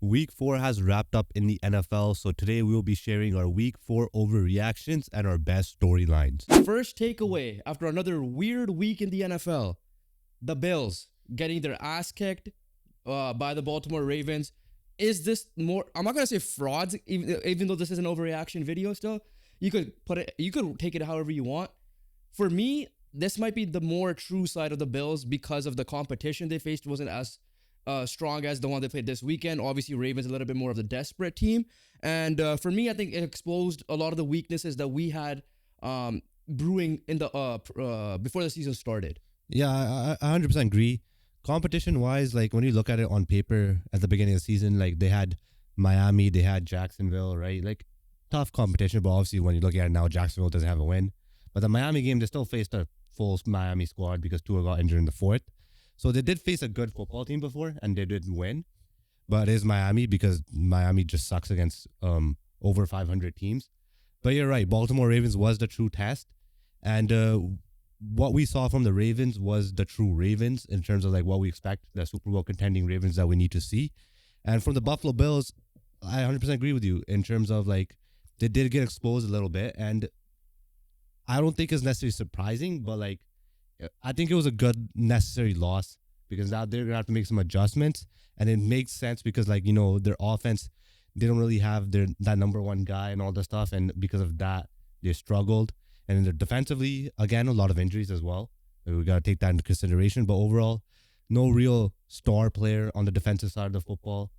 Week 4 has wrapped up in the NFL, so today we will be sharing our Week 4 overreactions and our best storylines. First takeaway after another weird week in the NFL, the Bills getting their ass kicked by the Baltimore Ravens. Is this more? I'm not gonna say frauds, even though this is an overreaction video. Still, you could take it however you want. For me, this might be the more true side of the Bills because of the competition they faced wasn't as strong as the one they played this weekend. Obviously, Ravens a little bit more of the desperate team. And for me, I think it exposed a lot of the weaknesses that we had brewing in the before the season started. Yeah, I 100% agree. Competition-wise, like when you look at it on paper at the beginning of the season, like they had Miami, they had Jacksonville, right? Like tough competition, but obviously when you look at it now, Jacksonville doesn't have a win. But the Miami game, they still faced a full Miami squad because Tua got injured in the fourth. So they did face a good football team before, and they did win. But it is Miami because Miami just sucks against over 500 teams. But you're right, Baltimore Ravens was the true test. And what we saw from the Ravens was the true Ravens in terms of like what we expect, the Super Bowl contending Ravens that we need to see. And from the Buffalo Bills, I 100% agree with you in terms of like they did get exposed a little bit. And I don't think it's necessarily surprising, but like I think it was a good necessary loss because now they're gonna have to make some adjustments, and it makes sense because like their offense, they don't really have that number one guy and all the stuff, and because of that they struggled. And then defensively, again, a lot of injuries as well. We gotta take that into consideration. But overall, no real star player on the defensive side of the football,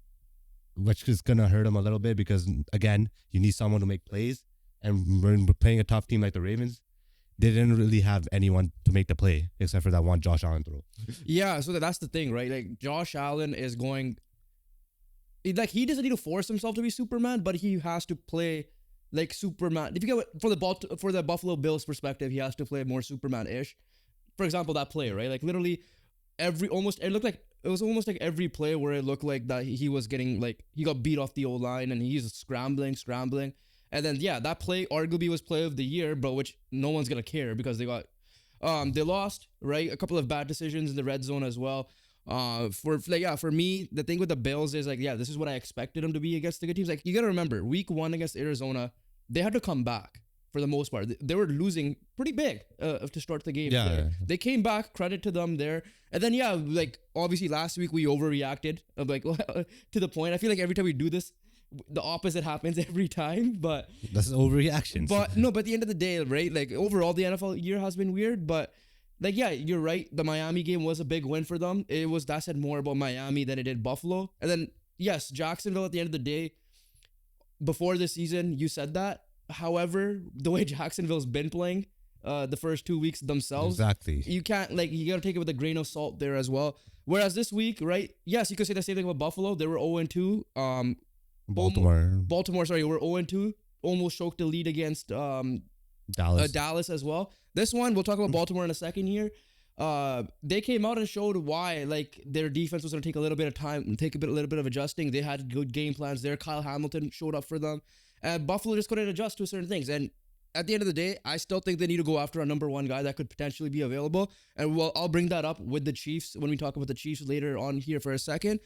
which is gonna hurt them a little bit because again, you need someone to make plays. And when we're playing a tough team like the Ravens, they didn't really have anyone to make the play except for that one Josh Allen throw. Yeah, so that's the thing, right? Like Josh Allen is going, like he doesn't need to force himself to be Superman, but he has to play like Superman. If you get for the Buffalo Bills perspective, he has to play more Superman-ish. For example, that play, right? Like literally it was almost like every play where it looked like that he was getting like he got beat off the O-line and he's scrambling. And then yeah, that play arguably was play of the year, but which no one's gonna care because they lost, right? A couple of bad decisions in the red zone as well. For me, the thing with the Bills is like, yeah, this is what I expected them to be against the good teams. Like you gotta remember, week 1 against Arizona, they had to come back for the most part. They were losing pretty big to start the game. Yeah. They came back, credit to them there. And then yeah, like obviously last week we overreacted like to the point. I feel like every time we do this, the opposite happens every time, but that's overreactions. But no, but at the end of the day, right? Like overall, the NFL year has been weird, but like yeah, you're right. The Miami game was a big win for them. That said more about Miami than it did Buffalo. And then yes, Jacksonville at the end of the day, before the season, you said that. However, the way Jacksonville's been playing, the first 2 weeks themselves, exactly, you can't you gotta take it with a grain of salt there as well. Whereas this week, right? Yes, you could say the same thing about Buffalo. They were 0-2. Baltimore, sorry, we're 0-2. Almost choked the lead against Dallas as well. This one, we'll talk about Baltimore in a second here. They came out and showed why like their defense was going to take a little bit of time, take a little bit of adjusting. They had good game plans there. Kyle Hamilton showed up for them. And Buffalo just couldn't adjust to certain things. And at the end of the day, I still think they need to go after a number one guy that could potentially be available. And I'll bring that up with the Chiefs when we talk about the Chiefs later on here for a second.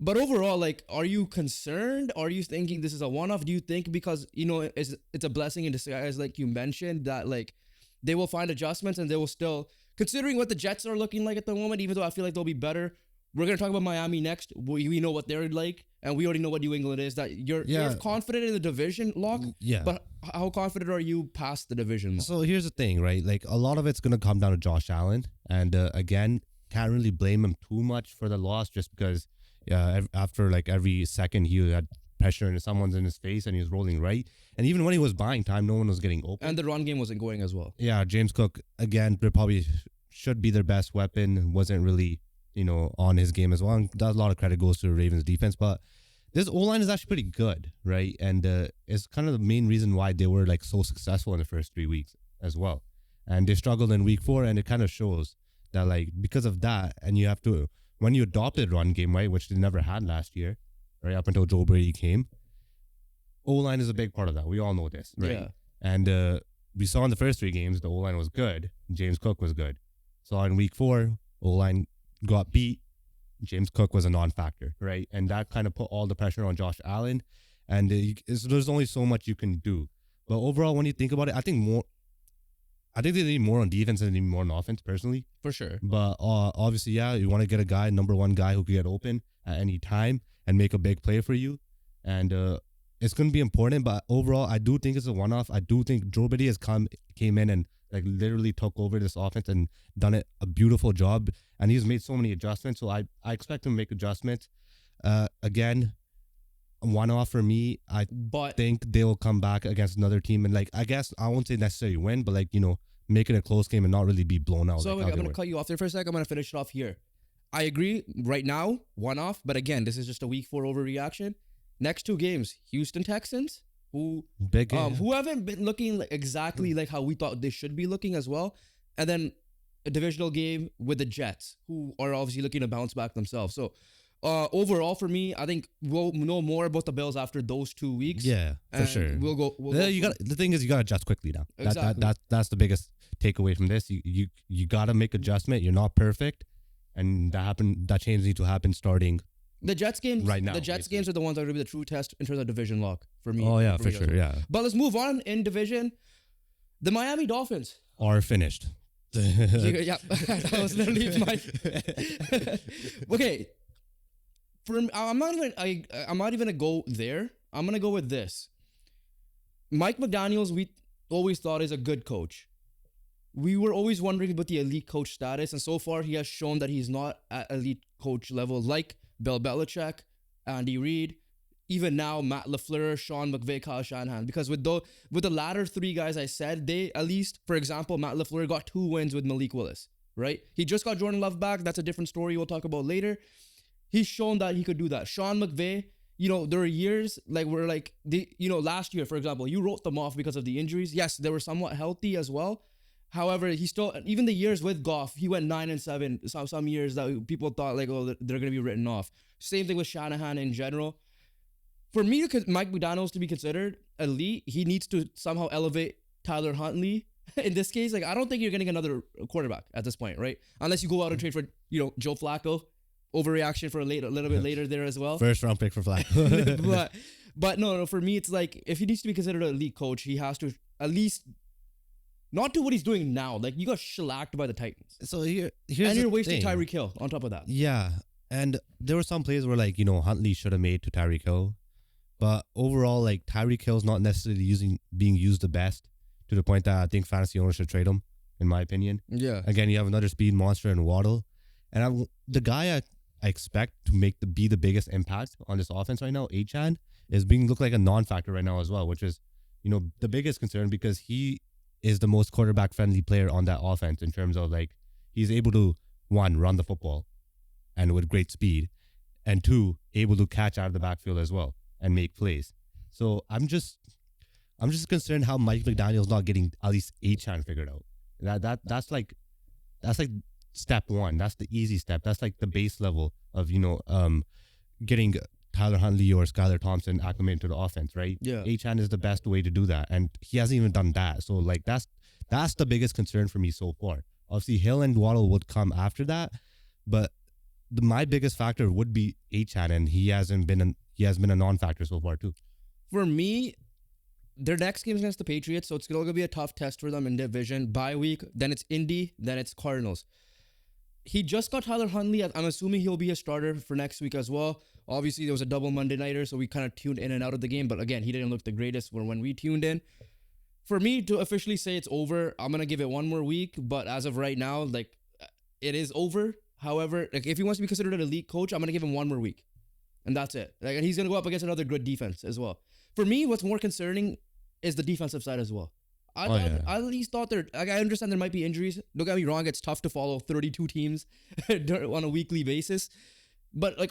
But overall, like, are you concerned? Are you thinking this is a one-off? Do you think because, it's a blessing in disguise, like you mentioned, that, like, they will find adjustments and they will still, considering what the Jets are looking like at the moment, even though I feel like they'll be better, we're going to talk about Miami next. We know what they're like, and we already know what New England is, that you're confident in the division, Lock? Yeah. But how confident are you past the division, Lock? So here's the thing, right? Like, a lot of it's going to come down to Josh Allen. And, again, can't really blame him too much for the loss just because after like every second he had pressure and someone's in his face and he was rolling right. And even when he was buying time, no one was getting open. And the run game wasn't going as well. Yeah, James Cook, again, probably should be their best weapon. Wasn't really, on his game as well. And a lot of credit goes to the Ravens defense. But this O-line is actually pretty good, right? And it's kind of the main reason why they were like so successful in the first 3 weeks as well. And they struggled in week 4, and it kind of shows that like because of that, and you have to, when you adopted run game, right, which they never had last year, right, up until Joe Brady came, O-line is a big part of that. We all know this, right? Yeah. And we saw in the first 3 games, the O-line was good. James Cook was good. So in week 4, O-line got beat. James Cook was a non-factor, right? And that kind of put all the pressure on Josh Allen. And there's only so much you can do. But overall, when you think about it, I think they need more on defense than they need more on offense, personally. For sure. But obviously, yeah, you want to get a guy, number one guy who can get open at any time and make a big play for you. And it's going to be important. But overall, I do think it's a one-off. I do think Joe Brady came in and like literally took over this offense and done a beautiful job. And he's made so many adjustments. So I expect him to make adjustments. Again, one-off for me. But think they'll come back against another team and like, I guess I won't say necessarily win, but like, make it a close game and not really be blown out. So like I'm going to cut you off there for a sec. I'm going to finish it off here. I agree right now, one-off. But again, this is just a week 4 overreaction. Next 2 games, Houston Texans, who haven't been looking exactly like how we thought they should be looking as well. And then a divisional game with the Jets, who are obviously looking to bounce back themselves. So overall, for me, I think we'll know more about the Bills after those 2 weeks. Yeah, for sure. The thing is, you got to adjust quickly now. Exactly. That's the biggest takeaway from this. You got to make adjustment. You're not perfect. And that change needs to happen starting the Jets games right now. The Jets games are the ones that are going to be the true test in terms of division lock for me. Oh, yeah, for sure, yeah. But let's move on in division. The Miami Dolphins are finished. Yeah, that was literally my... Okay. I'm not even going to go there. I'm going to go with this. Mike McDaniels, we always thought is a good coach. We were always wondering about the elite coach status, and so far he has shown that he's not at elite coach level like Bill Belichick, Andy Reid, even now Matt LaFleur, Sean McVay, Kyle Shanahan. Because with the latter 3 guys I said, they at least, for example, Matt LaFleur got 2 wins with Malik Willis, right? He just got Jordan Love back. That's a different story we'll talk about later. He's shown that he could do that. Sean McVay, there were years last year, for example, you wrote them off because of the injuries. Yes, they were somewhat healthy as well. However, he still, even the years with Goff, he went 9-7. Some years that people thought like, oh, they're going to be written off. Same thing with Shanahan in general. For me, Mike McDaniels to be considered elite, he needs to somehow elevate Tyler Huntley. In this case, like I don't think you're getting another quarterback at this point, right? Unless you go out and trade for Joe Flacco. Overreaction for a little bit later there as well. First round pick for Flacco. but no, for me it's like if he needs to be considered an elite coach, he has to at least not do what he's doing now. Like you got shellacked by the Titans. So here's and you're wasting Tyreek Hill on top of that. Yeah, and there were some plays where like Huntley should have made to Tyreek Hill, but overall like Tyreek Hill's not necessarily being used the best to the point that I think fantasy owners should trade him. In my opinion. Yeah. Again, you have another speed monster in Waddle, and the guy I expect to be the biggest impact on this offense right now, Achane, is being looked like a non-factor right now as well, which is, the biggest concern because he is the most quarterback-friendly player on that offense in terms of like he's able to, 1, run the football and with great speed, and 2, able to catch out of the backfield as well and make plays. So I'm just concerned how Mike McDaniel's not getting at least Achane figured out. That's like step 1. That's the easy step. That's like the base level of getting Tyler Huntley or Skylar Thompson acclimated to the offense, right? Yeah. Achane is the best way to do that, and he hasn't even done that. So like that's the biggest concern for me so far. Obviously, Hill and Waddle would come after that, but my biggest factor would be Achane, and he has been a non-factor so far too. For me, their next game is against the Patriots, so it's going to be a tough test for them in division. Bye week, then it's Indy, then it's Cardinals. He just got Tyler Huntley. I'm assuming he'll be a starter for next week as well. Obviously, there was a double Monday nighter, so we kind of tuned in and out of the game. But again, he didn't look the greatest when we tuned in. For me to officially say it's over, I'm going to give it 1 more week. But as of right now, like it is over. However, like if he wants to be considered an elite coach, I'm going to give him 1 more week. And that's it. Like, and he's going to go up against another good defense as well. For me, what's more concerning is the defensive side as well. I at least thought I understand there might be injuries. Don't get me wrong, it's tough to follow 32 teams on a weekly basis. But like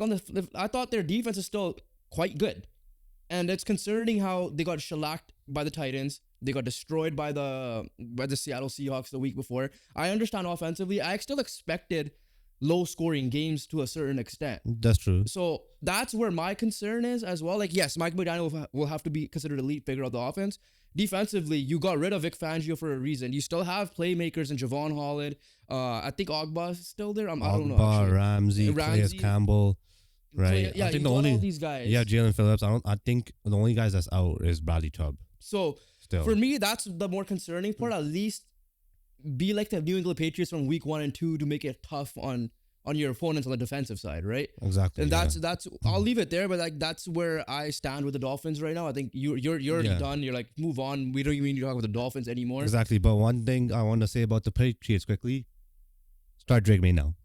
I thought their defense is still quite good. And it's concerning how they got shellacked by the Titans. They got destroyed by the Seattle Seahawks the week before. I understand offensively. I still expected low-scoring games to a certain extent. That's true. So that's where my concern is as well. Like, yes, Mike McDaniel will have to be considered elite, figure out the offense. Defensively, you got rid of Vic Fangio for a reason. You still have playmakers in Javon Holland. I think Ogba's still there. I don't know. Ogba, Ramsey, Calais Campbell, right? Yeah, I think all these guys. Yeah, Jalen Phillips. I think the only guys that's out is Bradley Chubb. So for me, that's the more concerning part. At least be like the New England Patriots from week 1 and 2 to make it tough on your opponents on the defensive side, right? Exactly. And that's I'll leave it there, but like that's where I stand with the Dolphins right now. I think you're already done. You're like, move on. We don't even need to talk about the Dolphins anymore. Exactly. But one thing I want to say about the Patriots quickly: start Drake May now.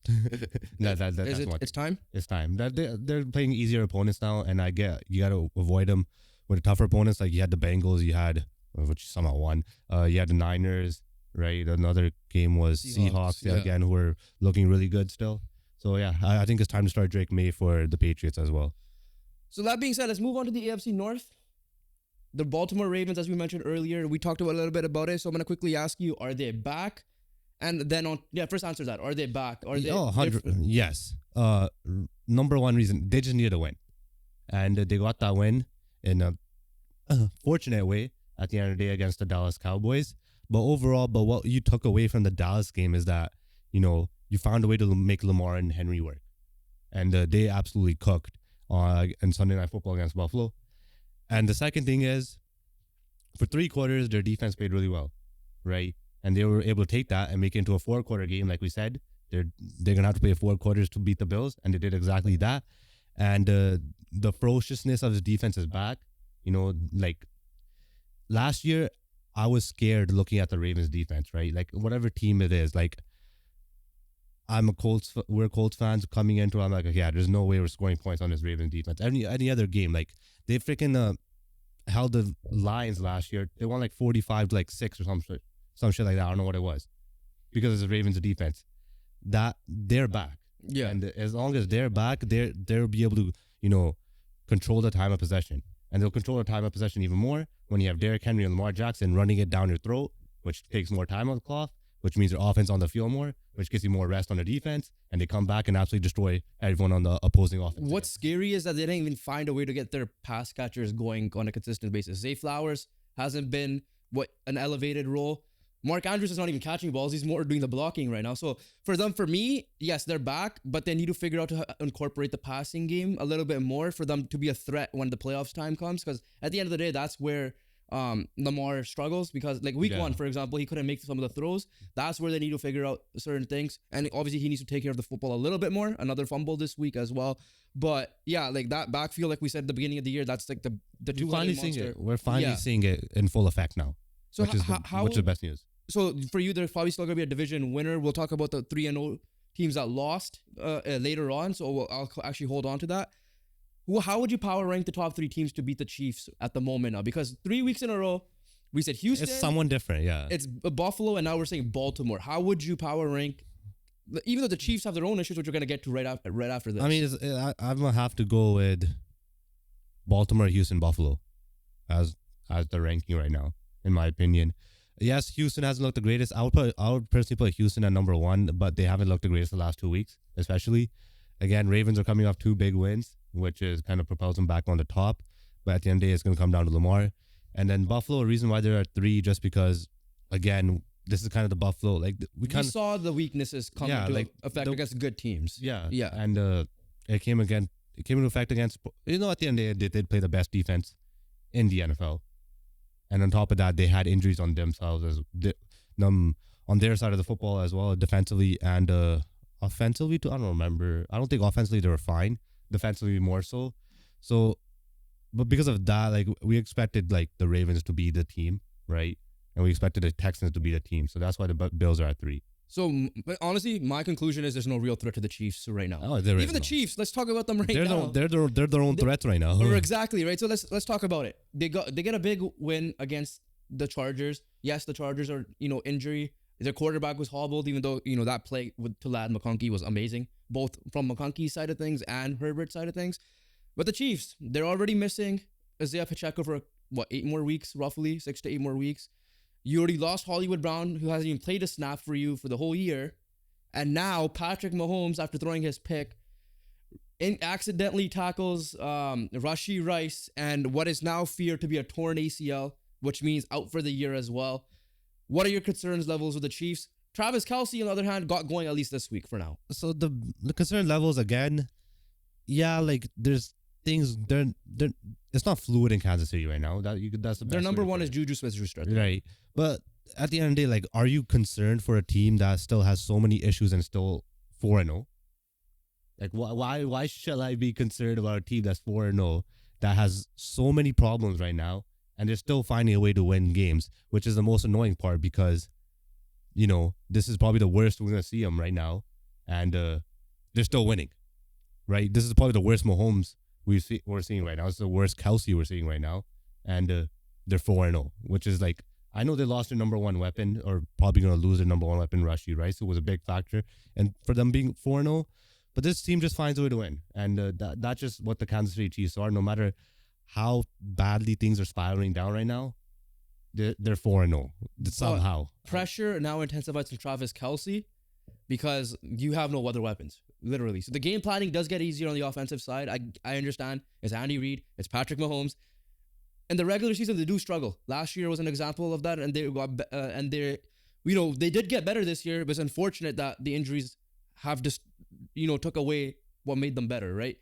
It's time. It's time. That they're playing easier opponents now, and I get you got to avoid them with the tougher opponents. Like you had the Bengals, you had which somehow won. You had the Niners. Right, another game was Seahawks again, who are looking really good still. So yeah, I think it's time to start Drake May for the Patriots as well. So that being said, let's move on to the AFC North. The Baltimore Ravens, as we mentioned earlier, we talked a little bit about it. So I'm gonna quickly ask you: are they back? And then first answer that: are they back? Are they? 100. Yes. Number one reason they just needed a win, and they got that win in a fortunate way at the end of the day against the Dallas Cowboys. But overall, what you took away from the Dallas game is that, you found a way to make Lamar and Henry work. And they absolutely cooked in Sunday Night Football against Buffalo. And the second thing is, for 3 quarters, their defense played really well, right? And they were able to take that and make it into a 4-quarter game, like we said. They're going to have to play 4 quarters to beat the Bills, and they did exactly that. And the ferociousness of his defense is back. Like last year, I was scared looking at the Ravens defense, right? Like whatever team it is, like we're Colts fans coming into it, I'm like, yeah, there's no way we're scoring points on this Ravens defense. Any other game, like they freaking held the Lions last year. They won like 45 to like 6 or some shit like that. I don't know what it was, because it's the Ravens defense. That they're back. Yeah. And as long as they're back, they'll be able to, control the time of possession. And they'll control the time of possession even more when you have Derrick Henry and Lamar Jackson running it down your throat, which takes more time on the clock, which means your offense on the field more, which gives you more rest on the defense, and they come back and absolutely destroy everyone on the opposing offense. What's scary is that they didn't even find a way to get their pass catchers going on a consistent basis. Zay Flowers hasn't been an elevated role. Mark Andrews is not even catching balls. He's more doing the blocking right now. So for me, yes, they're back, but they need to figure out to incorporate the passing game a little bit more for them to be a threat when the playoffs time comes. Because at the end of the day, that's where Lamar struggles, because like week 1, for example, he couldn't make some of the throws. That's where they need to figure out certain things. And obviously he needs to take care of the football a little bit more. Another fumble this week as well. But yeah, like that backfield, like we said at the beginning of the year, that's like the two-headed monster. We're finally seeing it in full effect now. So which is the best news. So for you, there's probably still going to be a division winner. We'll talk about the 3-0 teams that lost later on. So I'll actually hold on to that. Well, how would you power rank the top 3 teams to beat the Chiefs at the moment now? Because 3 weeks in a row, we said Houston. It's someone different, yeah. It's Buffalo, and now we're saying Baltimore. How would you power rank, even though the Chiefs have their own issues, which we're going to get to right after this? I mean, I'm going to have to go with Baltimore, Houston, Buffalo as the ranking right now, in my opinion. Yes, Houston hasn't looked the greatest. I would personally put Houston at number 1, but they haven't looked the greatest the last 2 weeks, especially. Again, Ravens are coming off 2 big wins, which is kind of propels them back on the top. But at the end of the day, it's going to come down to Lamar. And then Buffalo, a reason why they're at 3, just because, again, this is kind of the Buffalo. Like we saw the weaknesses come into effect against good teams. Yeah. And it came into effect against, at the end of the day, they did play the best defense in the NFL. And on top of that, they had injuries on themselves on their side of the football as well, defensively and offensively too. I don't remember. I don't think offensively they were fine. Defensively more so. So, but because of that, like we expected like the Ravens to be the team, right? And we expected the Texans to be the team. So that's why the Bills are at 3. So honestly, my conclusion is there's no real threat to the Chiefs right now. Oh, even the Chiefs. Let's talk about them now. They're their own threats right now. Exactly, right. So let's talk about it. They get a big win against the Chargers. Yes, the Chargers are injury. Their quarterback was hobbled, even though that play to Lad McConkey was amazing, both from McConkey's side of things and Herbert's side of things. But the Chiefs, they're already missing Isaiah Pacheco for 8 more weeks, roughly 6 to 8 more weeks. You already lost Hollywood Brown, who hasn't even played a snap for you for the whole year. And now Patrick Mahomes, after throwing his pick, accidentally tackles Rashee Rice and what is now feared to be a torn ACL, which means out for the year as well. What are your concerns levels with the Chiefs? Travis Kelce, on the other hand, got going at least this week for now. So the concern levels again, yeah, like there's things they're it's not fluid in Kansas City right now. That's the best Their number way to one put is it. Juju Smith-Schuster. Right. But at the end of the day, like, are you concerned for a team that still has so many issues and still 4-0? Like, why shall I be concerned about a team that's 4-0 that has so many problems right now and they're still finding a way to win games, which is the most annoying part because, this is probably the worst we're going to see them right now. And they're still winning, right? This is probably the worst Mahomes we're seeing right now. It's the worst Kelce we're seeing right now. And they're 4-0, which is like, I know they lost their number one weapon or probably going to lose their number one weapon, Rashee Rice, who was a big factor. And for them being 4-0, but this team just finds a way to win. And that's just what the Kansas City Chiefs are. No matter how badly things are spiraling down right now, they're 4-0 somehow. Pressure now intensifies from Travis Kelce because you have no other weapons, literally. So the game planning does get easier on the offensive side. I understand. It's Andy Reid. It's Patrick Mahomes. In the regular season, they do struggle. Last year was an example of that, and they did get better this year. But it's unfortunate that the injuries have just, took away what made them better, right?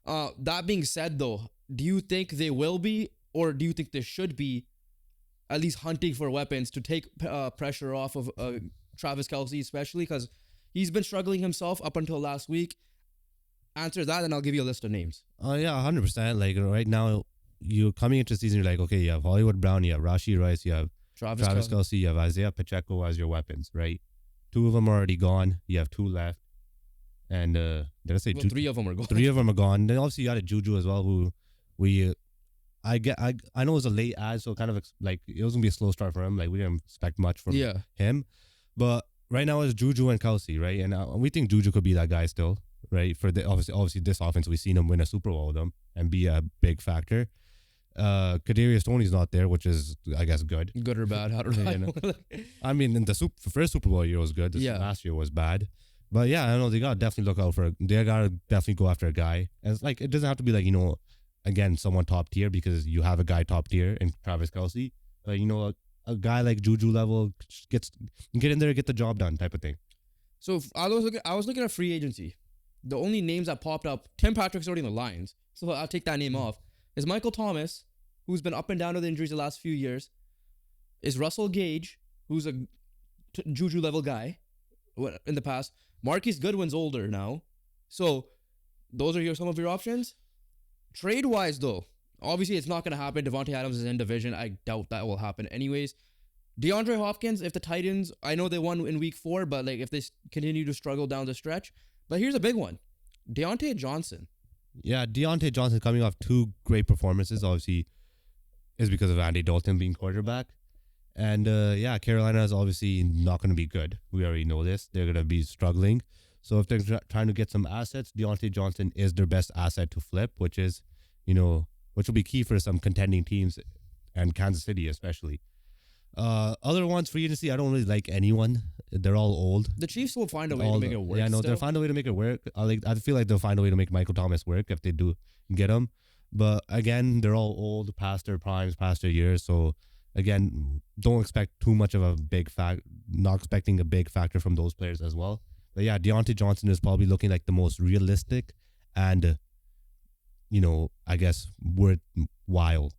That being said, though, do you think they will be, or do you think they should be, at least hunting for weapons to take pressure off of Travis Kelce, especially because he's been struggling himself up until last week? Answer that, and I'll give you a list of names. Yeah, 100%. Like right now, you're coming into the season, you're like, okay, you have Hollywood Brown, you have Rashee Rice, you have Travis Kelce, you have Isaiah Pacheco as your weapons, right? 2 of them are already gone. You have 2 left. And did I say 3 of them are gone? 3 of them are gone. Then obviously you got a Juju as well, who I know it was a late ad, so kind of like it was gonna be a slow start for him. Like we didn't expect much from him, but right now it's Juju and Kelce, right? And we think Juju could be that guy still, right? For the obviously this offense, we've seen him win a Super Bowl with them and be a big factor. Kadarius Toney's not there, which is I guess good. Good or bad? I don't know. I mean, in the first Super Bowl year was good. Last year was bad. But yeah, I don't know. They gotta definitely look out they gotta definitely go after a guy. And it's like, it doesn't have to be like, again, someone top tier because you have a guy top tier in Travis Kelce. But a guy like Juju level get in there, get the job done type of thing. So I was looking at free agency. The only names that popped up, Tim Patrick's already in the Lions, so I'll take that name off. Is Michael Thomas, who's been up and down with injuries the last few years. Is Russell Gage, who's a Juju level guy in the past. Marquise Goodwin's older now. So those are some of your options. Trade-wise, though, obviously it's not going to happen. Devontae Adams is in division. I doubt that will happen anyways. DeAndre Hopkins, if the Titans, I know they won in week 4, but like if they continue to struggle down the stretch. But here's a big one. Deontay Johnson. Yeah, Deontay Johnson coming off 2 great performances, obviously, is because of Andy Dalton being quarterback. And Carolina is obviously not going to be good. We already know this. They're going to be struggling. So if they're trying to get some assets, Deontay Johnson is their best asset to flip, which is, which will be key for some contending teams and Kansas City especially. Other ones, free agency, I don't really like anyone. They're all old. The Chiefs will find a way to make it work. Yeah, no, they'll find a way to make it work. I feel like they'll find a way to make Michael Thomas work if they do get him. But again, they're all old, past their primes, past their years. So again, don't expect too much of a big not expecting a big factor from those players as well. But yeah, Deontay Johnson is probably looking like the most realistic and, I guess worthwhile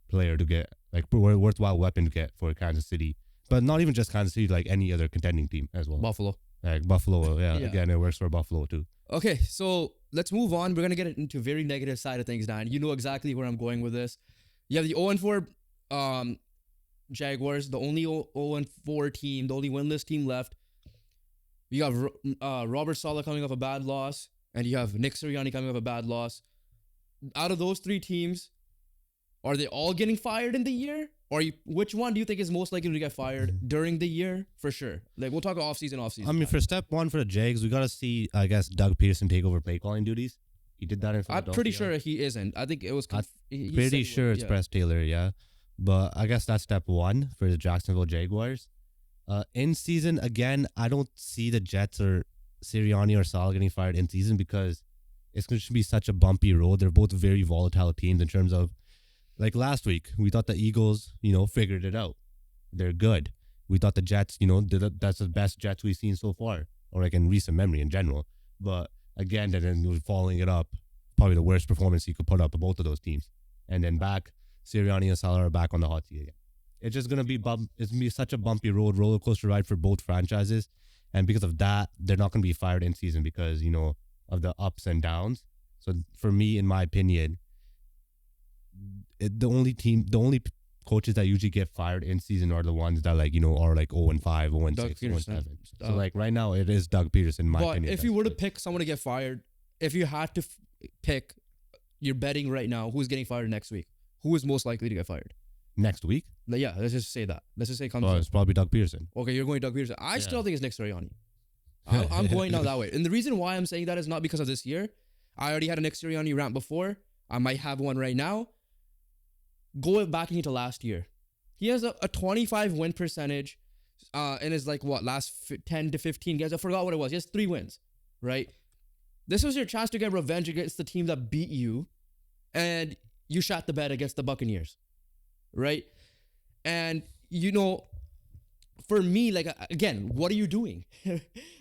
player to get, like worthwhile weapon to get for Kansas City. But not even just Kansas City, like any other contending team as well. Buffalo. Like Buffalo, yeah. Again, it works for Buffalo too. Okay, so let's move on. We're going to get into very negative side of things now. And you know exactly where I'm going with this. You have the 0-4 Jaguars, the only 0-4 team, the only winless team left. You have Robert Saleh coming off a bad loss, and you have Nick Sirianni coming off a bad loss. Out of those 3 teams, are they all getting fired in the year? Or which one do you think is most likely to get fired during the year? For sure. Like, we'll talk off-season. I mean, for step 1 for the Jags, we got to see, I guess, Doug Peterson take over play calling duties. He did that in Philadelphia. I'm pretty sure he isn't. I think it was... pretty sure it's Press Taylor, yeah. But I guess that's step 1 for the Jacksonville Jaguars. In season, again, I don't see the Jets or Sirianni or Sal getting fired in season because it's going to be such a bumpy road. They're both very volatile teams in terms of, like last week, we thought the Eagles, figured it out. They're good. We thought the Jets, that's the best Jets we've seen so far, or like in recent memory in general. But again, then following it up, probably the worst performance you could put up of both of those teams. And then back, Sirianni and Salah are back on the hot seat again. It's just gonna be it's gonna be such a bumpy roller coaster ride for both franchises, and because of that, they're not gonna be fired in season because of the ups and downs. So for me, in my opinion, the only coaches that usually get fired in season are the ones that are like 0-5, 0-6, 0-7. So like right now, it is Doug Peterson. In my opinion. But if you were to pick someone to get fired, if you had to pick, you're betting right now who's getting fired next week. Who is most likely to get fired? Next week? Yeah, let's just say that. Let's just say it's probably Doug Peterson. Okay, you're going Doug Peterson. I still think it's Nick Sirianni. I'm going down that way. And the reason why I'm saying that is not because of this year. I already had a Nick Sirianni rant before. I might have one right now. Going back into last year. He has a 25 win percentage in his last 10 to 15 games. I forgot what it was. He has 3 wins, right? This was your chance to get revenge against the team that beat you, and you shot the bed against the Buccaneers, right? And, for me, again, what are you doing?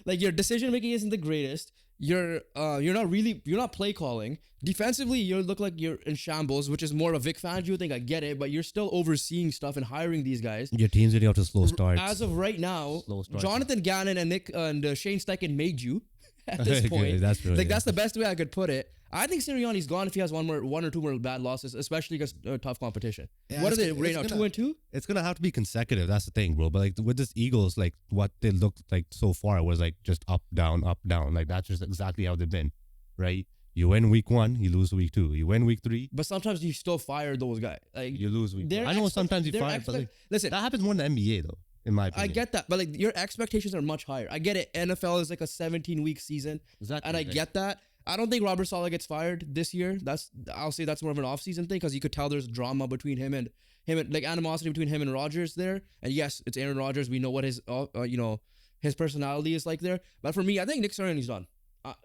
Your decision making isn't the greatest. You're not play calling. Defensively, you look like you're in shambles, which is more of a Vic Fangio thing. I get it, but you're still overseeing stuff and hiring these guys. Your team's getting out to slow starts. As of right now, Jonathan Gannon and Shane Steichen made you at this point. That's the best way I could put it. I think Sirianni's gone if he has one or two more bad losses, especially against tough competition. Yeah, what are they right now? 2-2? It's gonna have to be consecutive. That's the thing, bro. But with this Eagles, what they looked like so far was just up, down, up, down. That's just exactly how they've been, right? You win week 1, you lose week 2. You win week 3. But sometimes you still fire those guys. You lose week 1. I know sometimes you fire, but listen, that happens more in the NBA though. In my opinion. I get that, but your expectations are much higher. I get it. NFL is a 17-week season, exactly, and I get that. I don't think Robert Saleh gets fired this year. I'll say that's more of an off-season thing because you could tell there's drama between him and animosity between him and Rodgers there. And yes, it's Aaron Rodgers. We know what his his personality is like there. But for me, I think Nick Sirianni's done.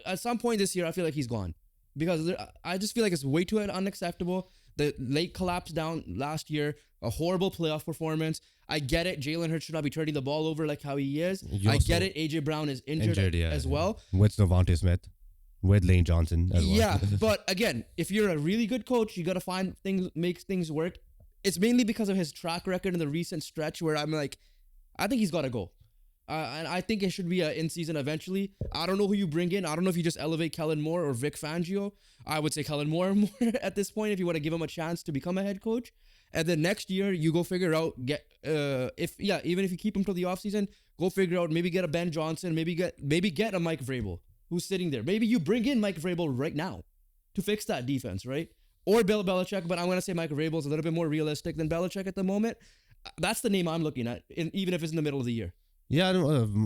At some point this year, I feel like he's gone because I just feel like it's way too unacceptable. The late collapse down last year, a horrible playoff performance. I get it. Jalen Hurts should not be turning the ball over like how he is. I get it. AJ Brown is injured as well. With Devontae Smith. With Lane Johnson as well. Yeah, but again, if you're a really good coach, you got to find things, make things work. It's mainly because of his track record in the recent stretch where I'm like, I think he's got to go. And I think it should be an in-season eventually. I don't know who you bring in. I don't know if you just elevate Kellen Moore or Vic Fangio. I would say Kellen Moore more at this point if you want to give him a chance to become a head coach. And then next year, you go figure out, even if you keep him till the offseason, go figure out, maybe get a Ben Johnson, maybe get a Mike Vrabel. Who's sitting there? Maybe you bring in Mike Vrabel right now to fix that defense, right? Or Bill Belichick, but I'm going to say Mike Vrabel is a little bit more realistic than Belichick at the moment. That's the name I'm looking at, even if it's in the middle of the year. Yeah,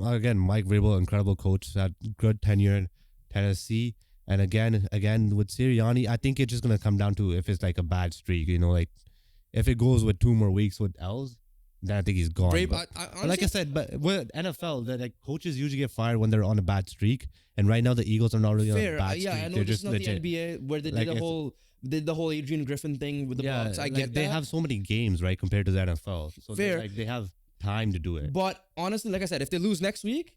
again, Mike Vrabel, incredible coach, had good tenure in Tennessee. And again with Sirianni, I think it's just going to come down to if it's a bad streak, if it goes with 2 more weeks with L's, then I think he's gone. But like I said, but with NFL, the coaches usually get fired when they're on a bad streak, and right now the Eagles are not really on a bad streak. I know they're just not legit. The NBA where they did the whole Adrian Griffin thing with the Bucks. I get that. They have so many games, right, compared to the NFL. So they have time to do it. But honestly, like I said, if they lose next week,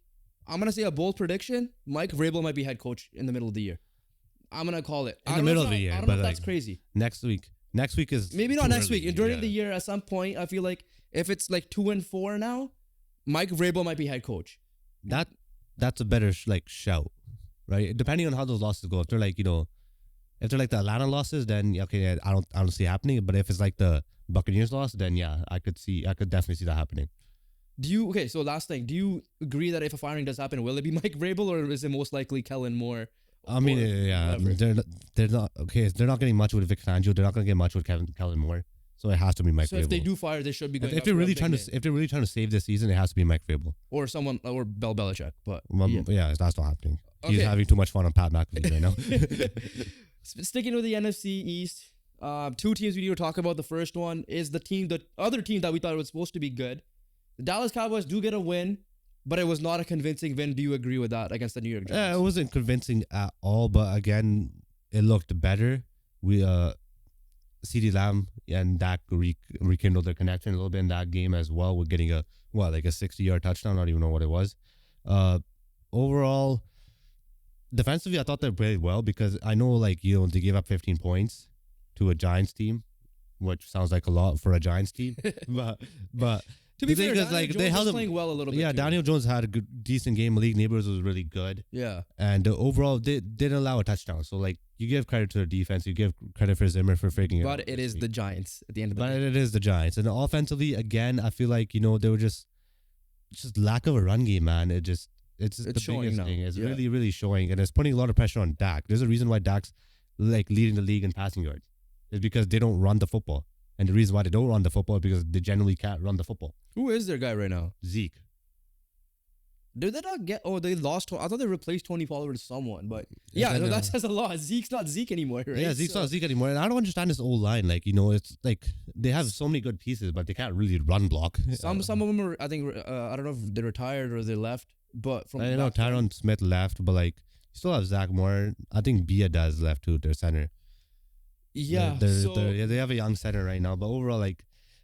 I'm gonna say a bold prediction: Mike Vrabel might be head coach in the middle of the year. I'm gonna call it in the middle of the year. I don't know if that's crazy. Next week is maybe not next week. During the year, at some point, I feel like if it's 2-4 now, Mike Vrabel might be head coach. That's a better shout, right? Depending on how those losses go. If they're if they're the Atlanta losses, then okay, yeah, I don't see it happening. But if it's the Buccaneers loss, then yeah, I could definitely see that happening. So last thing, do you agree that if a firing does happen, will it be Mike Vrabel or is it most likely Kellen Moore? I mean, yeah, they're not okay. They're not getting much with Vic Fangio. They're not going to get much with Kellen Moore. So it has to be Mike Vrabel. So if they do fire, they should be going. If they're really trying to save this season, it has to be Mike Vrabel or Bill Belichick. But yeah, that's not happening. Okay. He's having too much fun on Pat McAfee right now. Sticking with the NFC East, 2 teams we need to talk about. The first one is the other team that we thought was supposed to be good. The Dallas Cowboys do get a win. but it was not a convincing win. Do you agree with that against the New York Giants? Yeah, it wasn't convincing at all, but again, it looked better. We CeeDee Lamb and Dak rekindled their connection a little bit in that game as well. We're getting a 60-yard touchdown. I don't even know what it was. Overall, defensively, I thought they played well because I know they gave up 15 points to a Giants team, which sounds like a lot for a Giants team, but. To be fair, Daniel Jones they held playing well a little bit. Yeah, too. Daniel Jones had a decent game. Malik Neighbors was really good. Yeah. And overall, they didn't allow a touchdown. So, you give credit to the defense. You give credit for Zimmer for figuring it out. But it is the Giants at the end of the day. But it is the Giants. And offensively, again, I feel like, they were just lack of a run game, man. It's the showing biggest now. thing. It's Yeah. really, really showing. And it's putting a lot of pressure on Dak. There's a reason why Dak's, leading the league in passing yards. It's because they don't run the football. And the reason why they don't run the football is because they generally can't run the football. Who is their guy right now? Zeke. Did they not get? Oh, they lost. I thought they replaced Tony Pollard with someone, but that says a lot. Zeke's not Zeke anymore, right? Yeah, Zeke's not Zeke anymore, and I don't understand this old line. It's they have so many good pieces, but they can't really run block. Some of them are. I think I don't know if they retired or they left, but from I know Tyron Smith left, but you still have Zach Moore. I think Bia does left too. Their center. Yeah, they have a young center right now, but overall,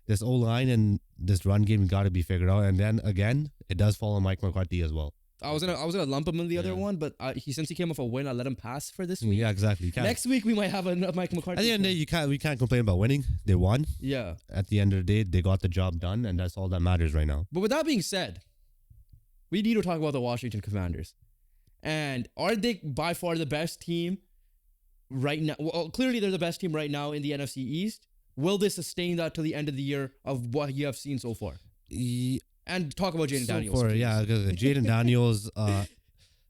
this old line and this run game got to be figured out. And then again, it does fall on Mike McCarthy as well. I was gonna lump him in the other one, but since he came off a win, I let him pass for this week. Yeah, exactly. Next week we might have a Mike McCarthy. At the end of the day, we can't complain about winning. They won. Yeah. At the end of the day, they got the job done, and that's all that matters right now. But with that being said, we need to talk about the Washington Commanders. And are they by far the best team right now? Well, clearly they're the best team right now in the NFC East. Will they sustain that till the end of the year of what you have seen so far? And talk about Jaden Daniels. Because Jaden Daniels,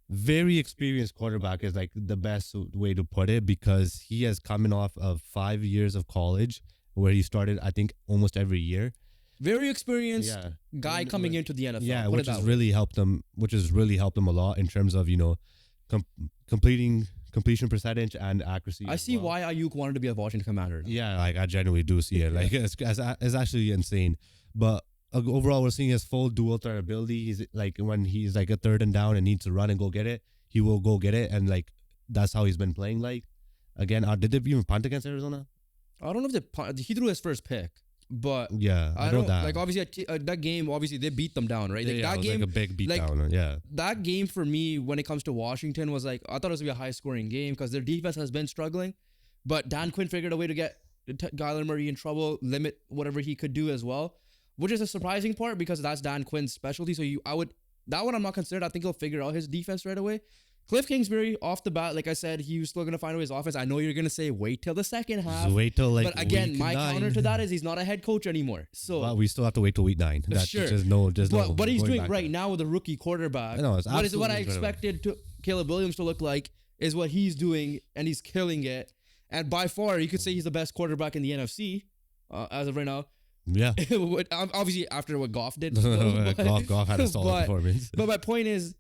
very experienced quarterback is the best way to put it, because he has coming off of 5 years of college where he started, I think, almost every year. Very experienced guy coming into the NFL. Yeah, which has really helped him a lot in terms of, completion percentage and accuracy. I see why Ayuk wanted to be a Washington Commander. Yeah, I genuinely do see it. It's actually insane. But overall, we're seeing his full dual threat ability. He's when he's a third and down and needs to run and go get it, he will go get it, and that's how he's been playing. Again, did they even punt against Arizona? I don't know if he threw his first pick. But yeah, I know that. Obviously, that game, obviously they beat them down, right? That game, was a big beat down. Yeah, that game for me, when it comes to Washington, was I thought it was gonna be a high scoring game because their defense has been struggling, but Dan Quinn figured a way to get Kyler Murray in trouble, limit whatever he could do as well, which is a surprising part because that's Dan Quinn's specialty. So that one I'm not concerned. I think he'll figure out his defense right away. Cliff Kingsbury, off the bat, like I said, he was still going to find his offense. I know you're going to say, wait till the second half. Just wait till But again, my 9. counter to that is he's not a head coach anymore. So well, we still have to wait till week 9. That's sure. But he's doing right now with a rookie quarterback. I know, it's what I expected Caleb Williams to look like is what he's doing, and he's killing it. And by far, you could say he's the best quarterback in the NFC as of right now. Yeah. Obviously, after what Goff did. Goff had a solid performance. But my point is,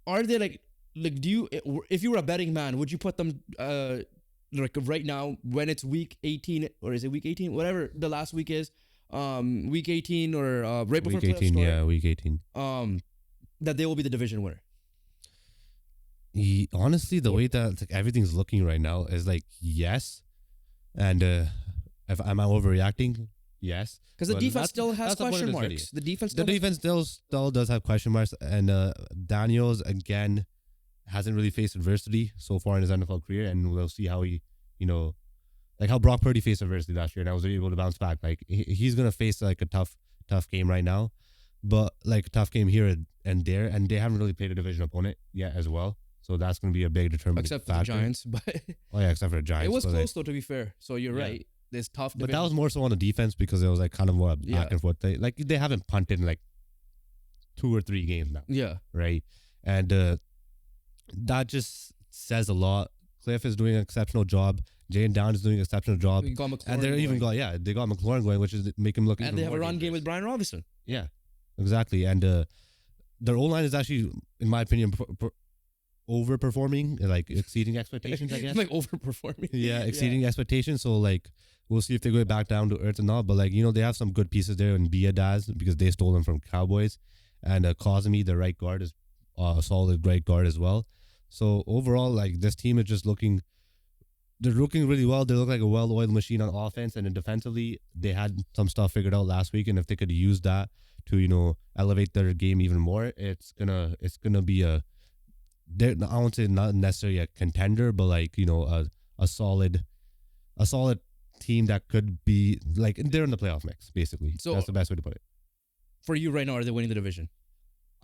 are they do you, if you were a betting man, would you put them right now when it's week 18, or is it week 18? Whatever the last week is, week 18 or right before week 18, start, week 18. That they will be the division winner. Honestly, the way that everything's looking right now is yes. And if am I overreacting? Yes. Because the defense still has question marks. The defense still does have question marks, and Daniels again hasn't really faced adversity so far in his NFL career, and we'll see how he, how Brock Purdy faced adversity last year and I was able to bounce back. He's gonna face a tough game right now, but a tough game here and there, and they haven't really played a division opponent yet as well, so that's gonna be a big determining except factor. For the Giants, but except for the Giants. It was close though, to be fair. So you're right. It's tough, but that was more so on the defense because it was kind of more back and forth. They haven't punted in 2 or 3 games now. Yeah, right, and that just says a lot. Cliff is doing an exceptional job. Jane Down is doing an exceptional job. And they got McLaurin going, which is making him look. And they have a run game with Brian Robinson. Yeah, exactly. And their O-line is actually, in my opinion, overperforming, exceeding expectations. I guess overperforming. Yeah, exceeding expectations. So we'll see if they go back down to earth or not. But they have some good pieces there in Biadaz because they stole them from Cowboys. and Cosme, the right guard, is a solid right guard as well. So overall, like this team is just they're looking really well. They look like a well-oiled machine on offense, and then defensively, they had some stuff figured out last week. And if they could use that to elevate their game even more, it's gonna be I won't say not necessarily a contender, but like a solid team that could be like they're in the playoff mix. Basically, so that's the best way to put it. For you right now, are they winning the division?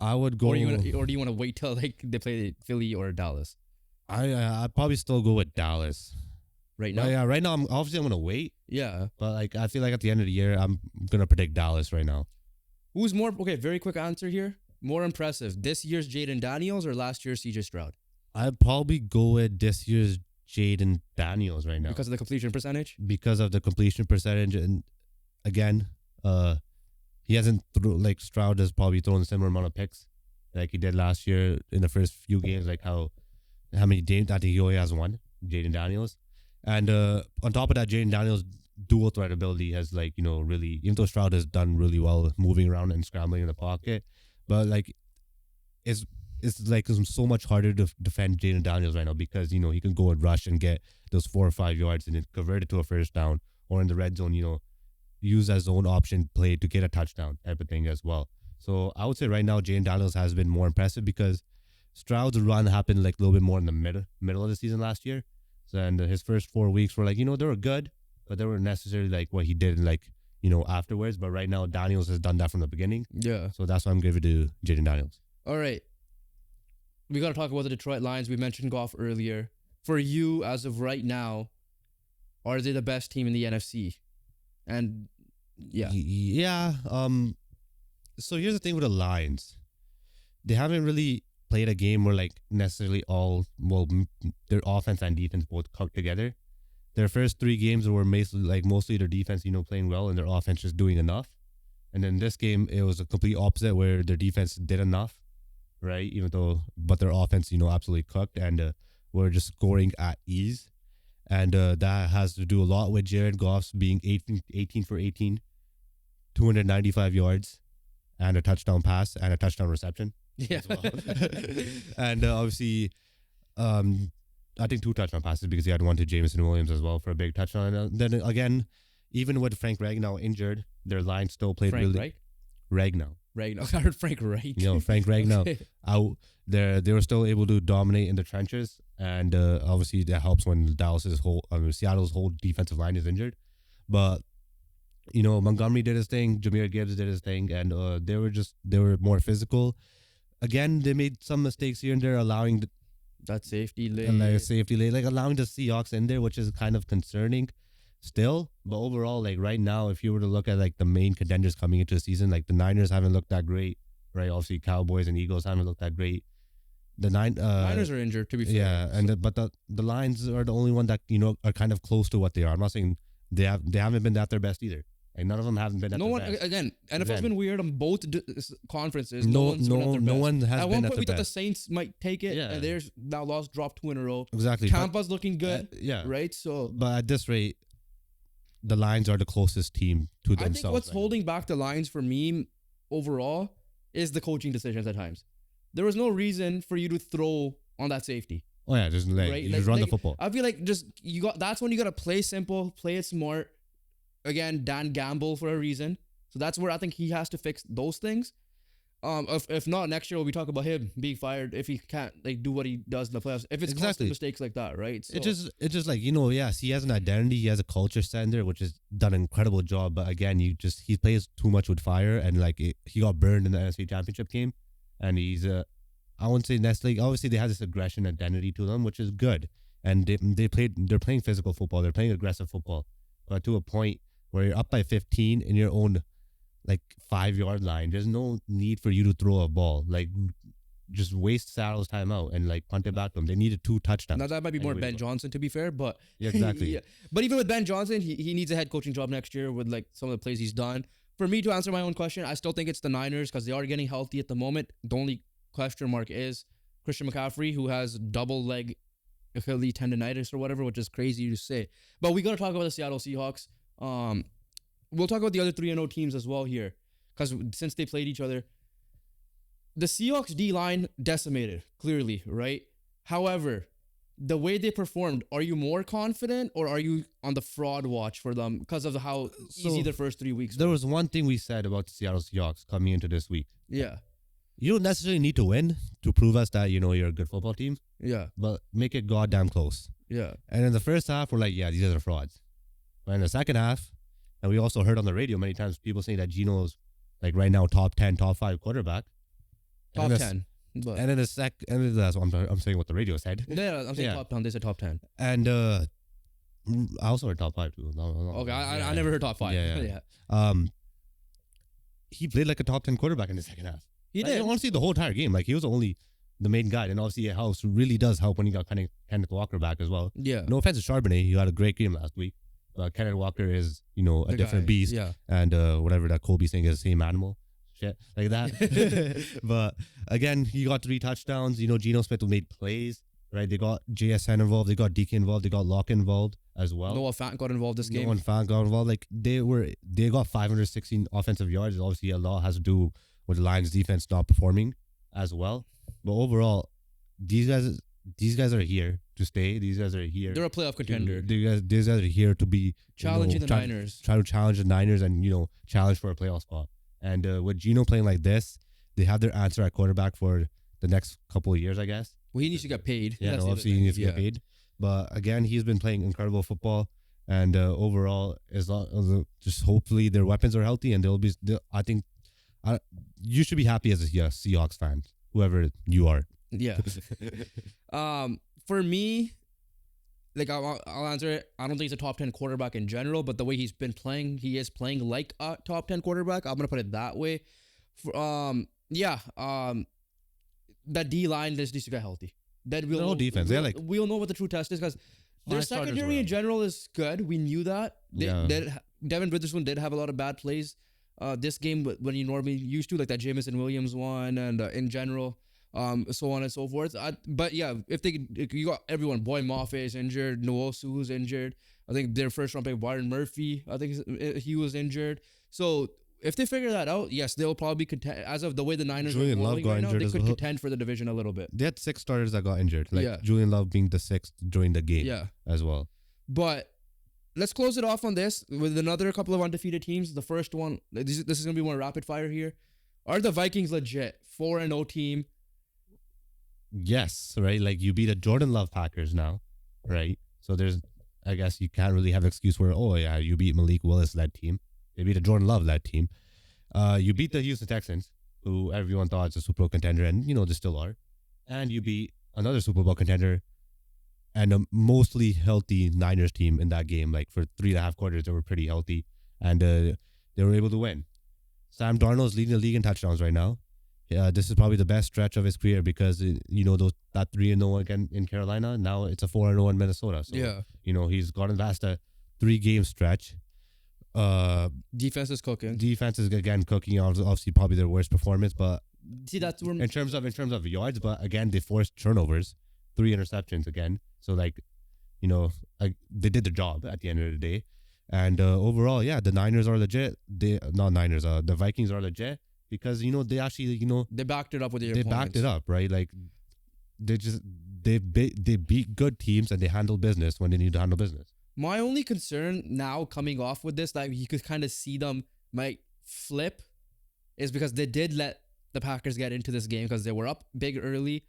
I would go, or do you want to wait till like they play Philly or Dallas? I'd probably still go with Dallas. Right now? Yeah, right now I'm gonna wait. Yeah. But like I feel like at the end of the year I'm gonna predict Dallas right now. Who's more very quick answer here. More impressive, this year's Jaden Daniels or last year's CJ Stroud? I'd probably go with this year's Jaden Daniels right now. Because of the completion percentage? Because of the completion percentage, and again, he hasn't Stroud has probably thrown a similar amount of picks like he did last year in the first few games, like how many games I think he only has one, Jaden Daniels. And on top of that, Jaden Daniels' dual threat ability has really, even though Stroud has done really well moving around and scrambling in the pocket, but like it's like so much harder to defend Jaden Daniels right now because he can go and rush and get those 4 or 5 yards and then convert it to a first down, or in the red zone, use as own option play to get a touchdown type of thing as well. So I would say right now Jaden Daniels has been more impressive because Stroud's run happened like a little bit more in the middle of the season last year. So, and his first 4 weeks were they were good, but they weren't necessarily like what he did afterwards. But right now Daniels has done that from the beginning. Yeah. So that's why I'm giving it to Jaden Daniels. All right. We got to talk about the Detroit Lions. We mentioned Goff earlier. For you, as of right now, are they the best team in the NFC? And yeah. Yeah. So here's the thing with the Lions. They haven't really played a game where necessarily their offense and defense both cooked together. Their first 3 games were mostly their defense, playing well and their offense just doing enough. And then this game, it was a complete opposite where their defense did enough, right? But their offense, absolutely cooked and were just scoring at ease. And that has to do a lot with Jared Goff's being 18 for 18, 295 yards, and a touchdown pass and a touchdown reception. Yeah. Well. And obviously, I think 2 touchdown passes because he had one to Jameson Williams as well for a big touchdown. And then again, even with Frank Ragnow injured, their line still played Ragnow. I heard Frank Reich. Frank Ragnow out there. They were still able to dominate in the trenches, and obviously that helps when Seattle's whole defensive line is injured. But Montgomery did his thing, Jahmyr Gibbs did his thing, and they were more physical. Again, they made some mistakes here and there, allowing that safety lane, allowing the Seahawks in there, which is kind of concerning still. But overall, right now, if you were to look at the main contenders coming into the season, the Niners haven't looked that great, right? Obviously, Cowboys and Eagles haven't looked that great. The Niners are injured, to be fair. Yeah, but the Lions are the only one that are kind of close to what they are. I'm not saying they haven't been at their best either. None of them haven't been at their best. Again, NFL's been weird on both conferences. No one has at been one at point, their we thought the best. Saints might take it, and there's now dropped 2 in a row. Exactly. Tampa's looking good, yeah. right? So, but at this rate, the Lions are the closest team to themselves. I think what's holding back the Lions for me overall is the coaching decisions at times. There was no reason for you to throw on that safety. Oh yeah, just just run the football. I feel like that's when you gotta play simple, play it smart. Again, Dan Gamble for a reason. So that's where I think he has to fix those things. If not, next year we talk about him being fired if he can't do what he does in the playoffs. If it's constant mistakes like that, right? So, it's just yes, he has an identity, he has a culture center, which has done an incredible job. But again, he plays too much with fire, and he got burned in the NFC Championship game, and he's I wouldn't say necessarily. Obviously, they have this aggression identity to them, which is good, and they're playing physical football, they're playing aggressive football, but to a point where you're up by 15 in your own 5-yard line, there's no need for you to throw a ball. Just waste Seattle's time out and punt it back to them. They needed 2 touchdowns. Now that might be more Ben Johnson, to be fair, but yeah, exactly. Yeah. But even with Ben Johnson, he needs a head coaching job next year with some of the plays he's done. For me to answer my own question, I still think it's the Niners because they are getting healthy at the moment. The only question mark is Christian McCaffrey, who has double leg Achilles tendonitis or whatever, which is crazy to say. But we got to talk about the Seattle Seahawks. We'll talk about the other 3-0 teams as well here, because since they played each other, the Seahawks D-line decimated, clearly, right? However, the way they performed, are you more confident or are you on the fraud watch for them because of how easy the first 3 weeks There were? was one thing we said about the Seattle Seahawks coming into this week. Yeah. You don't necessarily need to win to prove us that, you're a good football team, Yeah. but make it goddamn close. Yeah. And in the first half, we're like, yeah, these guys are frauds. But in the second half, and we also heard on the radio many times people saying that Geno's like right now top 10, top 5 quarterback. Top And 10. But And in the and that's what I'm saying what the radio said. yeah, I'm saying Yeah. top 10. They said top 10. And I also heard top 5 too. No, Okay, yeah. I never heard top 5. Yeah. He played like a top 10 quarterback in the second half. He Like, did. honestly, the whole entire game, like he was only the main guy, and obviously it helps. Really does help when you got Kenneth Walker back as well. Yeah. No offense to Charbonnet, he had a great game last week. But Kenneth Walker is, a The different guy, beast. Yeah. And whatever that Kobe saying is the same animal. Shit, like that. But again, he got 3 touchdowns. Geno Smith made plays, right? They got JSN involved. They got DK involved. They got Locke involved as well. Noah Fant got involved this game. No one fan got involved. Like they got 516 offensive yards. Obviously, a lot has to do with the Lions defense not performing as well. But overall, these guys are here to stay. These guys are here. They're a playoff contender. These guys are here to be Challenging the Niners. Try to challenge the Niners and challenge for a playoff spot. And with Geno playing like this, they have their answer at quarterback for the next couple of years, I guess. Well, he needs to get paid. Yeah, That's no, the obviously other he thing. needs to get paid. But again, he's been playing incredible football, and overall, just hopefully their weapons are healthy, and I think you should be happy as a Seahawks fan, whoever you are. Yeah. For me, like I'll answer it. I don't think he's a top 10 quarterback in general, but the way he's been playing, he is playing like a top 10 quarterback. I'm gonna put it that way. That D line just needs to get healthy. Then we'll The whole know, defense, we'll know what the true test is because their 5 starters secondary in around. general is good. We knew that. Devin Witherspoon did have a lot of bad plays this game, but when you normally used to, like that Jameson Williams one, and in general, so on and so forth. But yeah, if you got everyone, Boy Mafe is injured, Noah Su's injured. I think their first round pick, Byron Murphy, I think he was injured. So if they figure that out, yes, they'll probably contend. As of the way the Niners Julian are Love rolling got right now, injured they as could well. contend for the division a little bit. They had 6 starters that got injured, like Yeah. Julian Love being the 6th during the game Yeah. as well. But let's close it off on this with another couple of undefeated teams. The first one, this is going to be more rapid fire here. Are the Vikings legit? 4-0 team. Yes, right? Like you beat a Jordan Love Packers now, right? So I guess you can't really have an excuse where, oh yeah, you beat Malik Willis-led team. They beat a Jordan Love-led team. You beat the Houston Texans, who everyone thought was a Super Bowl contender, and they still are. And you beat another Super Bowl contender and a mostly healthy Niners team in that game. Like for 3.5 quarters, they were pretty healthy, and they were able to win. Sam Darnold is leading the league in touchdowns right now. This is probably the best stretch of his career because that 3-0 again in Carolina. Now it's a 4-0 in Minnesota. So he's gotten past a 3-game stretch. Defense is cooking. Defense is again cooking. Obviously, probably their worst performance, but See, that's where in terms of yards, but again they forced turnovers, 3 interceptions again. So they did their job at the end of the day. And overall, yeah, the Niners are legit. The Vikings are legit because they actually they backed it up with they backed it up, right? Like they beat good teams and they handle business when they need to handle business. My only concern now coming off with this, that you could kind of see them might flip, is because they did let the Packers get into this game because they were up big early.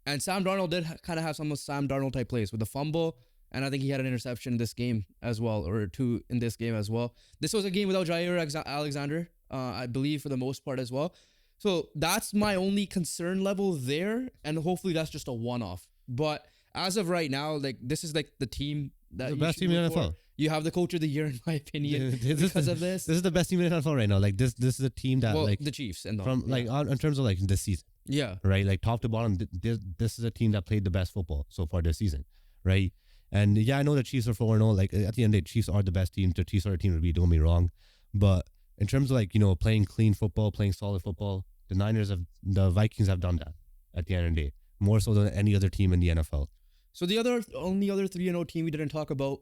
And Sam Darnold did kind of have some of Sam Darnold type plays with the fumble. And I think he had an interception in this game as well, or 2 in this game as well. This was a game without Jair Alexander, I believe, for the most part as well. So that's my only concern level there. And hopefully that's just a one-off. But as of right now, like this is like the team that The best team in the NFL. You have the coach of the year, in my opinion, because of this. This is the best team in the NFL right now. Like this is a team that The Chiefs and in terms of like this season. Yeah. Right. Like top to bottom, this is a team that played the best football so far this season. Right. And yeah, I know the Chiefs are 4-0. Like at the end of the day, Chiefs are the best team. The Chiefs are a team to beat. Don't be wrong. But in terms of like playing clean football, playing solid football, the Vikings have done that at the end of the day, more so than any other team in the NFL. So the only other 3-0 team we didn't talk about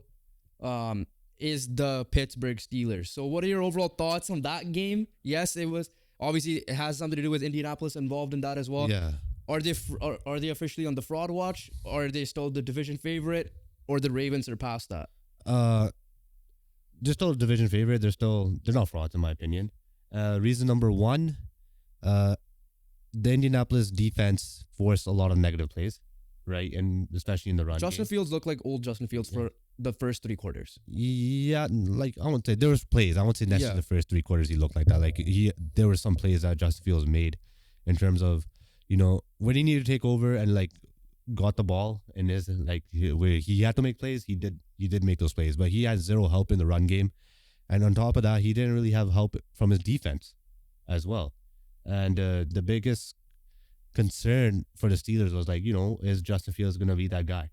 is the Pittsburgh Steelers. So what are your overall thoughts on that game? Yes, it was Obviously, it has something to do with Indianapolis involved in that as well. Yeah. Are they officially on the fraud watch? Or are they still the division favorite? Or the Ravens are past that? They're still a division favorite. They're not frauds in my opinion. Reason number one, the Indianapolis defense forced a lot of negative plays, right? And especially in the run Justin game. Fields looked like old Justin Fields for the first 3 quarters. Yeah, like I won't say there was plays. I won't say necessarily Yeah. the first 3 quarters he looked like that. Like there were some plays that Justin Fields made in terms of, when he needed to take over and like got the ball in his where he had to make plays. He did make those plays, but he had zero help in the run game, and on top of that, he didn't really have help from his defense as well. And the biggest concern for the Steelers was is Justin Fields going to be that guy?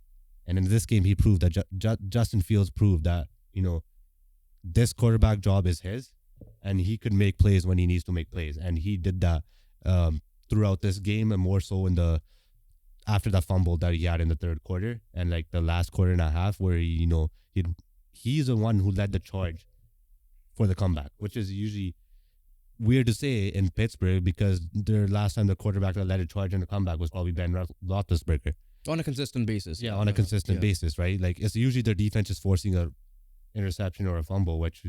And in this game, he proved that Justin Fields proved that this quarterback job is his, and he could make plays when he needs to make plays, and he did that throughout this game, and more so after that fumble that he had in the third quarter and like the last quarter and a half, where he's the one who led the charge for the comeback, which is usually weird to say in Pittsburgh because the last time the quarterback that led a charge in the comeback was probably Ben Roethlisberger. On a consistent basis. Yeah, on a consistent basis, right? Like it's usually their defense is forcing a interception or a fumble, which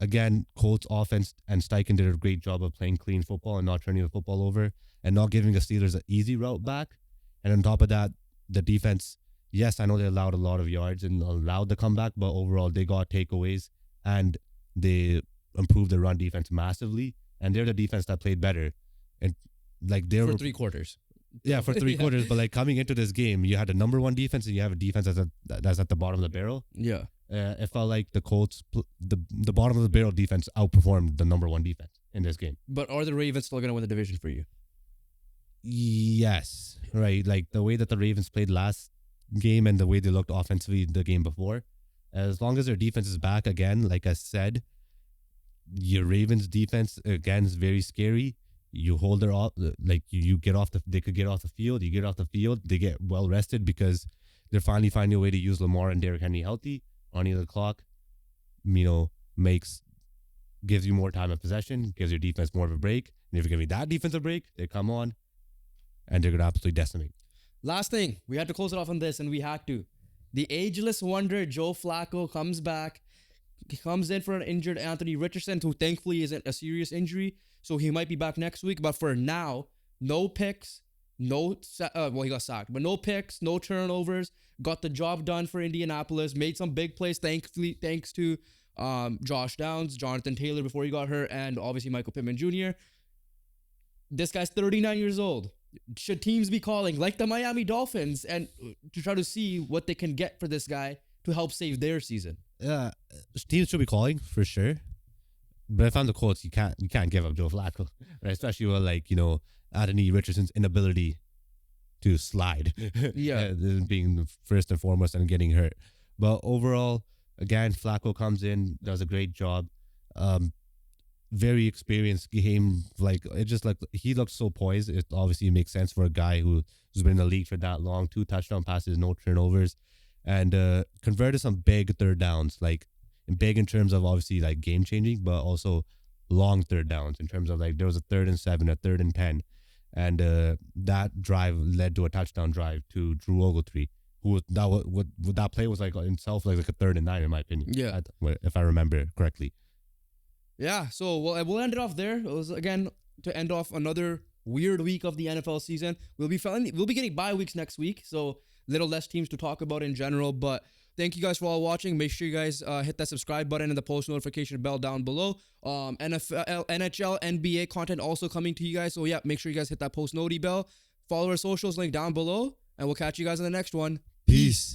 again, Colts offense and Steichen did a great job of playing clean football and not turning the football over and not giving the Steelers an easy route back. And on top of that, the defense, yes, I know they allowed a lot of yards and allowed the comeback, but overall they got takeaways and they improved the run defense massively. And they're the defense that played better. And like they were 3 quarters. Yeah, for 3 quarters. But like coming into this game, you had a number one defense and you have a defense that's at the bottom of the barrel. Yeah. It felt like the Colts, the bottom of the barrel defense outperformed the number one defense in this game. But are the Ravens still going to win the division for you? Yes, right. Like the way that the Ravens played last game and the way they looked offensively the game before, as long as their defense is back again, like I said, your Ravens defense again is very scary. You hold their off, like you get off they could get off the field. You get off the field, they get well rested because they're finally finding a way to use Lamar and Derrick Henry healthy. Running the clock, gives you more time of possession, gives your defense more of a break. And if you're giving that defense a break, they come on and they're going to absolutely decimate. Last thing, we had to close it off on this, and we had to. The ageless wonder, Joe Flacco, comes back. He comes in for an injured Anthony Richardson, who thankfully isn't a serious injury, so he might be back next week. But for now, no picks, he got sacked, but no picks, no turnovers. Got the job done for Indianapolis. Made some big plays, thanks to Josh Downs, Jonathan Taylor before he got hurt, and obviously Michael Pittman Jr. This guy's 39 years old. Should teams be calling, like the Miami Dolphins, and to try to see what they can get for this guy to help save their season? Teams should be calling for sure. But if I'm the Colts, you can't give up Joe Flacco, right? Especially with Anthony Richardson's inability to slide. Yeah. Being the first and foremost and getting hurt. But overall, again, Flacco comes in, does a great job. Very experienced game. He looks so poised. It obviously makes sense for a guy who's been in the league for that long. 2 touchdown passes, no turnovers, and converted some big third downs. Big in terms of obviously game changing, but also long third downs in terms of there was a 3rd and 7, a 3rd and 10. And that drive led to a touchdown drive to Drew Ogletree, that play was in itself like a 3rd and 9 in my opinion. Yeah, if I remember correctly. Yeah, so we'll end it off there. It was again to end off another weird week of the NFL season. We'll be getting bye weeks next week, so little less teams to talk about in general. But thank you guys for all watching. Make sure you guys hit that subscribe button and the post notification bell down below. NFL, NHL, NBA content also coming to you guys. So yeah, make sure you guys hit that post noti bell. Follow our socials link down below, and we'll catch you guys in the next one. Peace.